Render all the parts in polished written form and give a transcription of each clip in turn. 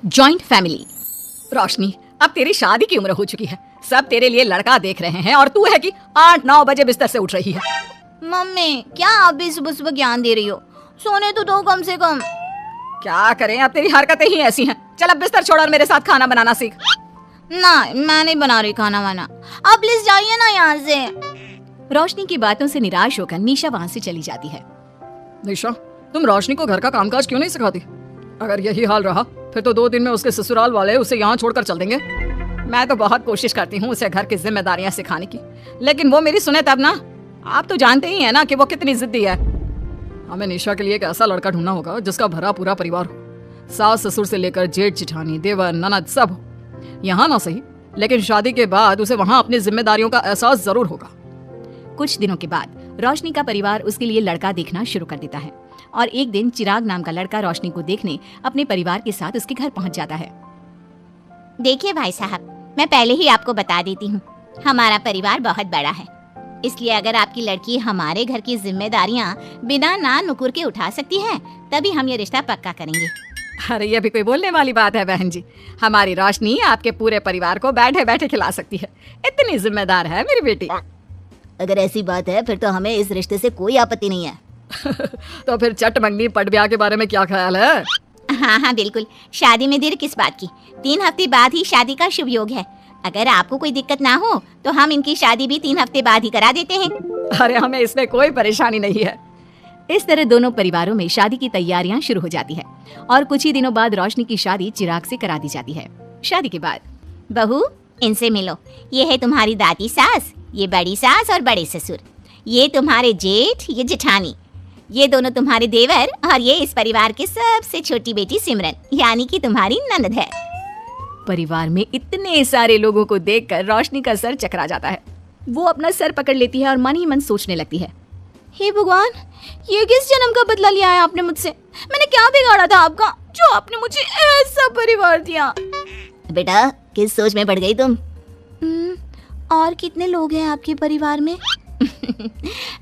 Joint family. रोशनी, अब तेरी शादी की उम्र हो चुकी है, सब तेरे लिए लड़का देख रहे हैं और तू है कि 8-9 बजे बिस्तर से उठ रही है। मम्मी, क्या आप भी सुबह सुबह ज्ञान दे रही हो? सोने तो दो कम से कम। क्या करें, अब तेरी हरकतें ही ऐसी हैं। चल अब बिस्तर छोड़ और मेरे साथ खाना बनाना सीख। ना, मैं नहीं बना रही खाना वाना, आप प्लीज जाइए ना यहाँ से। रोशनी की बातों से निराश होकर निशा वहाँ से चली जाती है। निशा, तुम रोशनी को घर का कामकाज क्यों नहीं सिखाती? अगर यही हाल रहा फिर तो 2 दिन में उसके ससुराल वाले उसे यहाँ छोड़कर चल देंगे। मैं तो बहुत कोशिश करती हूँ उसे घर की जिम्मेदारियाँ सिखाने की, लेकिन वो मेरी सुने तब ना। आप तो जानते ही हैं ना कि वो कितनी जिद्दी है। हमें निशा के लिए एक ऐसा लड़का ढूंढना होगा जिसका भरा पूरा परिवार हो, सास ससुर से लेकर जेठ जेठानी देवर ननद सब हो। यहाँ ना सही, लेकिन शादी के बाद उसे वहाँ अपनी जिम्मेदारियों का एहसास जरूर होगा। कुछ दिनों के बाद रोशनी का परिवार उसके लिए लड़का देखना शुरू कर देता है और एक दिन चिराग नाम का लड़का रोशनी को देखने अपने परिवार के साथ उसके घर पहुंच जाता है। देखिए भाई साहब, मैं पहले ही आपको बता देती हूँ, हमारा परिवार बहुत बड़ा है, इसलिए अगर आपकी लड़की हमारे घर की जिम्मेदारियाँ बिना ना नुकुर के उठा सकती है तभी हम ये रिश्ता पक्का करेंगे। अरे ये भी कोई बोलने वाली बात है बहन जी, हमारी रोशनी आपके पूरे परिवार को बैठे बैठे खिला सकती है, इतनी जिम्मेदार है मेरी बेटी। अगर ऐसी बात है फिर तो हमें इस रिश्ते से कोई आपत्ति नहीं है। तो फिर चट मंगनी पट ब्याह के बारे में क्या ख्याल है? हाँ बिल्कुल, शादी में देर किस बात की, 3 हफ्ते बाद ही शादी का शुभ योग है। अगर आपको कोई दिक्कत ना हो तो हम इनकी शादी भी 3 हफ्ते बाद ही करा देते हैं। अरे हमें इसमें कोई परेशानी नहीं है। इस तरह दोनों परिवारों में शादी की तैयारियां शुरू हो जाती है और कुछ ही दिनों बाद रोशनी की शादी चिराग से करा दी जाती है। शादी के बाद, बहू इनसे मिलो, ये है तुम्हारी दादी सास, ये बड़ी सास और बड़े ससुर, ये तुम्हारे जेठ, ये जेठानी, ये दोनों तुम्हारे देवर और ये इस परिवार की सबसे छोटी बेटी सिमरन, यानी कि तुम्हारी ननद है। परिवार में इतने सारे लोगों को देखकर रोशनी का सर चकरा जाता है। वो अपना सर पकड़ लेती है और मन ही मन सोचने लगती है, हे भगवान, ये किस जन्म का बदला लिया है आपने मुझसे? मैंने क्या बिगाड़ा था आपका जो आपने मुझे ऐसा परिवार दिया? बेटा, किस सोच में पड़ गई तुम? और कितने लोग हैं आपके परिवार में?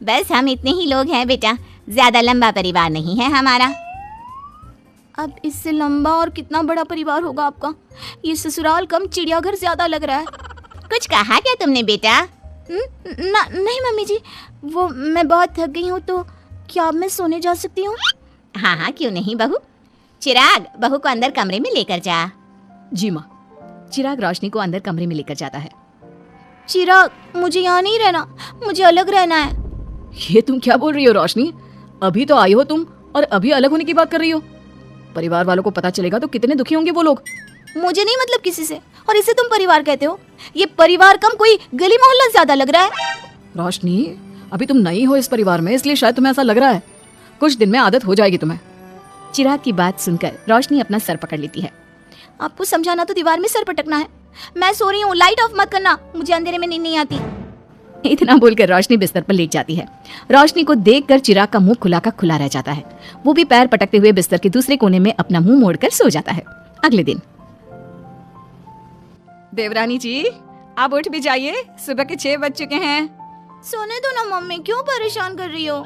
बस हम इतने ही लोग हैं बेटा, ज्यादा लंबा परिवार नहीं है हमारा। अब इससे लंबा और कितना बड़ा परिवार होगा आपका? ये ससुराल कम चिड़ियाघर ज्यादा लग रहा है। कुछ कहा क्या तुमने बेटा? नहीं मम्मी जी, वो मैं बहुत थक गई हूँ, तो क्या अब मैं सोने जा सकती हूँ? हाँ क्यों नहीं बहू। चिराग, बहू को अंदर कमरे में लेकर जा। जी माँ। चिराग रोशनी को अंदर कमरे में लेकर जाता है। चिराग, मुझे यहाँ नहीं रहना, मुझे अलग रहना है। ये तुम क्या बोल रही हो रोशनी? अभी तो आई हो तुम और अभी अलग होने की बात कर रही हो। परिवार वालों को पता चलेगा तो कितने दुखी होंगे वो लोग। मुझे नहीं मतलब किसी से, और इसे तुम परिवार कहते हो? ये परिवार कम कोई गली मोहल्ला ज्यादा लग रहा है। रोशनी, अभी तुम नई हो इस परिवार में, इसलिए शायद तुम्हें ऐसा लग रहा है। कुछ दिन में आदत हो जाएगी तुम्हें। चिराग की बात सुनकर रोशनी अपना सर पकड़ लेती है। आपको समझाना तो दीवार में सर पटकना है। मैं सो रही हूँ, लाइट ऑफ मत करना, मुझे अंधेरे में नींद नहीं आती। इतना बोलकर रोशनी बिस्तर पर लेट जाती है। रोशनी को देखकर चिराग का मुंह खुला का खुला रह जाता है। वो भी पैर पटकते हुए बिस्तर के दूसरे कोने में अपना मुंह मोड़कर सो जाता है। अगले दिन, देवरानी जी, आप उठ भी जाइए, सुबह के 6 बज चुके हैं। सोने दो ना मम्मी, क्यों परेशान कर रही हो?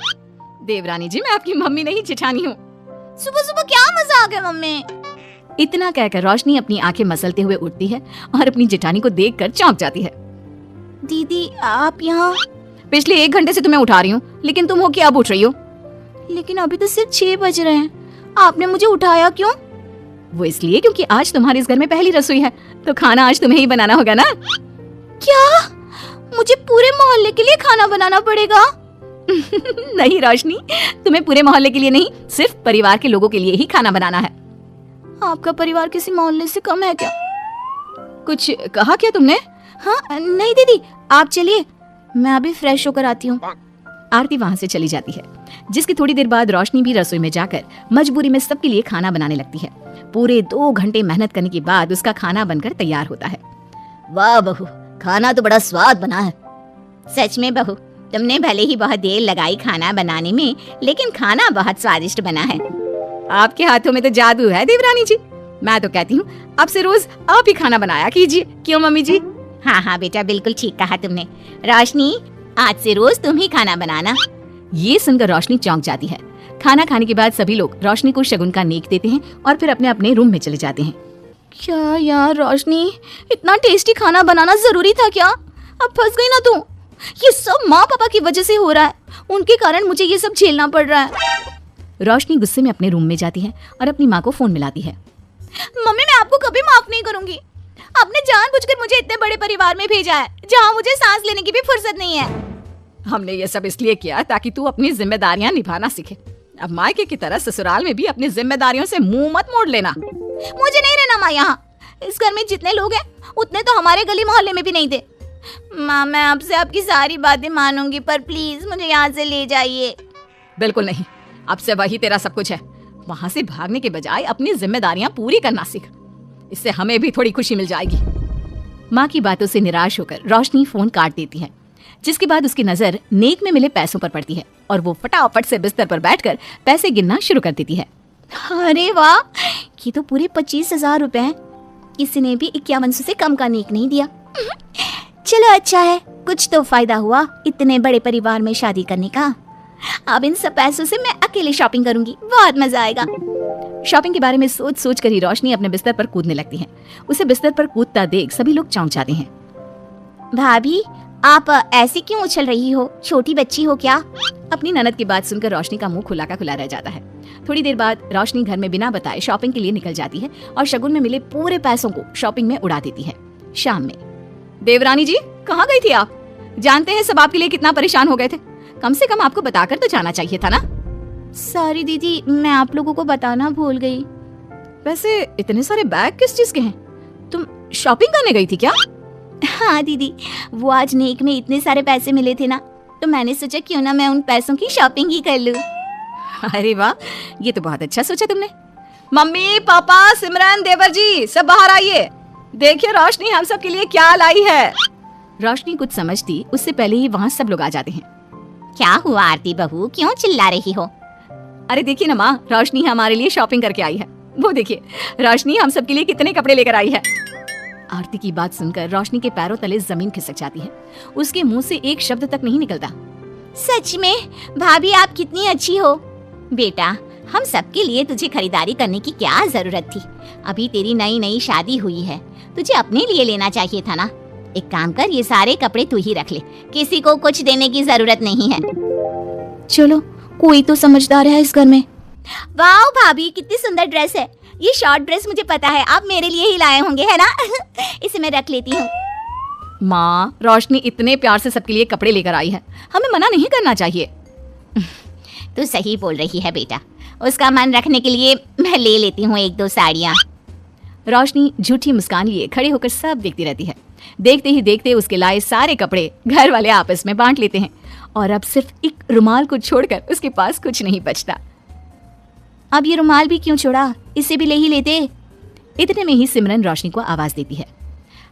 देवरानी जी, मैं आपकी मम्मी नहीं जेठानी हूँ। सुबह सुबह क्या मजाक है मम्मी? इतना कहकर रोशनी अपनी आंखें मसलते हुए उठती है और अपनी जेठानी को देखकर चौंक जाती है। दीदी, आप यहाँ? पिछले 1 घंटे से तुम्हें उठा रही हूँ, लेकिन तुम हो कि अब उठ रही हो? लेकिन अभी तो सिर्फ 6 बज रहे हैं, आपने मुझे उठाया क्यों? वो इसलिए क्योंकि आज तुम्हारे इस घर में पहली रसोई है, तो खाना आज तुम्हें ही बनाना होगा ना। क्या? मुझे पूरे मोहल्ले के लिए खाना बनाना पड़ेगा? नहीं रोशनी, तुम्हें पूरे मोहल्ले के लिए नहीं, सिर्फ परिवार के लोगों के लिए ही खाना बनाना है। आपका परिवार किसी मोहल्ले से कम है क्या? कुछ कहा क्या तुमने? हाँ नहीं दीदी, आप चलिए, मैं अभी फ्रेश होकर आती हूँ। आरती वहाँ से चली जाती है, जिसकी थोड़ी देर बाद रोशनी भी रसोई में जाकर मजबूरी में सबके लिए खाना बनाने लगती है। पूरे 2 घंटे मेहनत करने के बाद उसका खाना बनकर तैयार होता है। वाह बहू, खाना तो बड़ा स्वाद बना है। सच में बहू, तुमने भले ही बहुत देर लगाई खाना बनाने में, लेकिन खाना बहुत स्वादिष्ट बना है। आपके हाथों में तो जादू है देवरानी जी। मैं तो कहती हूँ अब से रोज आप ही खाना बनाया कीजिए, क्यों मम्मी जी? हाँ बेटा, बिल्कुल ठीक कहा तुमने। रोशनी, आज से रोज तुम ही खाना बनाना। ये सुनकर रोशनी चौंक जाती है। खाना खाने के बाद सभी लोग रोशनी को शगुन का नेक देते हैं और फिर अपने अपने रूम में चले जाते हैं। क्या यार रोशनी, इतना टेस्टी खाना बनाना जरूरी था क्या? अब फंस गई ना तू। ये सब माँ पापा की वजह से हो रहा है, उनके कारण मुझे ये सब झेलना पड़ रहा है। रोशनी गुस्से में अपने रूम में जाती है और अपनी माँ को फोन मिलाती है। मम्मी, मैं आपको कभी माफ नहीं करूंगी। आपने जानबूझकर मुझे इतने बड़े परिवार में भेजा है जहाँ मुझे सांस लेने की भी फुर्सत नहीं है। हमने ये सब इसलिए किया ताकि तू अपनी जिम्मेदारियां निभाना सीखे। अब मायके की तरह ससुराल में भी अपनी जिम्मेदारियों से मुंह मत मोड़ लेना। मुझे नहीं रहना माँ यहाँ। इस घर में जितने लोग हैं उतने तो हमारे गली मोहल्ले में भी नहीं थे। माँ, मैं आपसे आपकी सारी बातें मानूंगी, पर प्लीज मुझे यहाँ से ले जाइए। बिल्कुल नहीं, अब से वही तेरा सब कुछ है। वहाँ से भागने के बजाय अपनी जिम्मेदारियां पूरी करना सीख। इससे हमें भी थोड़ी खुशी मिल जाएगी। माँ की बातों से निराश होकर रोशनी फोन काट देती है, जिसके बाद उसकी नजर नेक में मिले पैसों पर पड़ती है और वो फटाफट से बिस्तर पर बैठकर पैसे गिनना शुरू कर देती है। अरे वाह, ये तो पूरे 25,000 रुपए हैं। किसी ने भी 5100 से कम का नेक नहीं दिया। चलो अच्छा है, कुछ तो फायदा हुआ इतने बड़े परिवार में शादी करने का। अब इन सब पैसों से मैं अकेले शॉपिंग करूंगी, बहुत मजा आएगा। शॉपिंग के बारे में सोच सोच कर ही रोशनी अपने बिस्तर पर कूदने लगती है। उसे बिस्तर पर कूदता देख सभी लोग चौंक जाते हैं। भाभी, आप ऐसे क्यों उछल रही हो? छोटी बच्ची हो क्या? अपनी ननद की बात सुनकर रोशनी का मुंह खुला का खुला रह जाता है। थोड़ी देर बाद रोशनी घर में बिना बताए शॉपिंग के लिए निकल जाती है और शगुन में मिले पूरे पैसों को शॉपिंग में उड़ा देती है। शाम में, देवरानी जी कहाँ गई थी आप? जानते हैं सब आपके लिए कितना परेशान हो गए थे। कम से कम आपको बताकर तो जाना चाहिए था ना। सॉरी दीदी, मैं आप लोगों को बताना भूल गई। वैसे इतने सारे बैग किस चीज के हैं? तुम शॉपिंग करने गई थी क्या? हाँ दीदी, वो आज नेक में इतने सारे पैसे मिले थे ना, तो मैंने सोचा क्यों ना मैं उन पैसों की शॉपिंग ही कर लूं। अरे वाह, ये तो बहुत अच्छा सोचा तुमने। मम्मी, पापा, सिमरन, देवर जी, सब बाहर आइए। देखिए रोशनी हम सब के लिए क्या लाई है। रोशनी कुछ समझती उससे पहले ही वहाँ सब लोग आ जाते हैं। क्या हुआ आरती बहू, क्यों चिल्ला रही हो? अरे देखिए ना माँ, रोशनी हमारे लिए शॉपिंग करके आई है। वो देखिए रोशनी हम सब के लिए कितने कपड़े लेकर आई है। आरती की बात सुनकर रोशनी के पैरों तले जमीन खिसक जाती है। उसके मुंह से एक शब्द तक नहीं निकलता। सच में भाभी, आप कितनी अच्छी हो। बेटा, हम सबके लिए तुझे खरीदारी करने की क्या जरूरत थी? अभी तेरी नई नई शादी हुई है, तुझे अपने लिए लेना चाहिए था ना। एक काम कर, ये सारे कपड़े तू ही रख ले, किसी को कुछ देने की जरूरत नहीं है। चलो, कोई तो समझदार है इस घर में। वाह भाभी, कितनी सुंदर ड्रेस है। ये शॉर्ट ड्रेस मुझे पता है आप मेरे लिए ही लाए होंगे, है ना? इसे मैं रख लेती हूँ। माँ, रोशनी इतने प्यार से सबके लिए कपड़े लेकर आई है, हमें मना नहीं करना चाहिए। तू सही बोल रही है बेटा, उसका मन रखने के लिए मैं ले लेती हूँ 1-2 साड़ियाँ। रोशनी झूठी मुस्कान लिए खड़े होकर सब देखती रहती है। देखते ही देखते उसके लाए सारे कपड़े घर वाले आपस में बांट लेते हैं और अब सिर्फ एक रुमाल को छोड़कर उसके पास कुछ नहीं बचता। अब ये रुमाल भी क्यों छोड़ा, इसे भी ले ही लेते। इतने में ही सिमरन रोशनी को आवाज देती है।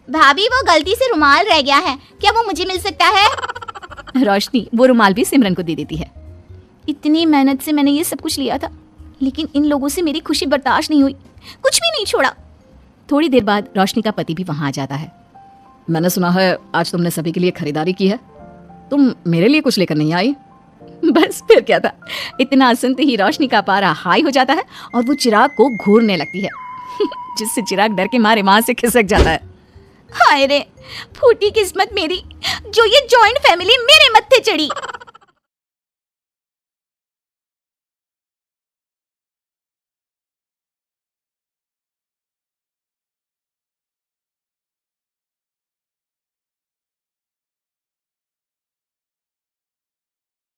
भाभी, वो गलती से रुमाल रह गया है, क्या वो मुझे मिल सकता है? रोशनी वो रुमाल भी सिमरन को दे देती है। इतनी मेहनत से मैंने ये सब कुछ लिया था, लेकिन इन लोगों से मेरी खुशी बर्दाश्त नहीं हुई, कुछ भी नहीं छोड़ा। थोड़ी देर बाद रोशनी का पति भी वहां आ जाता है। मैंने सुना है आज तुमने सभी के लिए खरीदारी की है, तुम मेरे लिए कुछ लेकर नहीं आई? बस फिर क्या था, इतना सुनते ही रोशनी का पारा हाई हो जाता है और वो चिराग को घूरने लगती है जिससे चिराग डर के मारे वहां से खिसक जाता है। हाय रे, फूटी किस्मत मेरी, जो ये जॉइंट फैमिली मेरे मत्थे चढ़ी।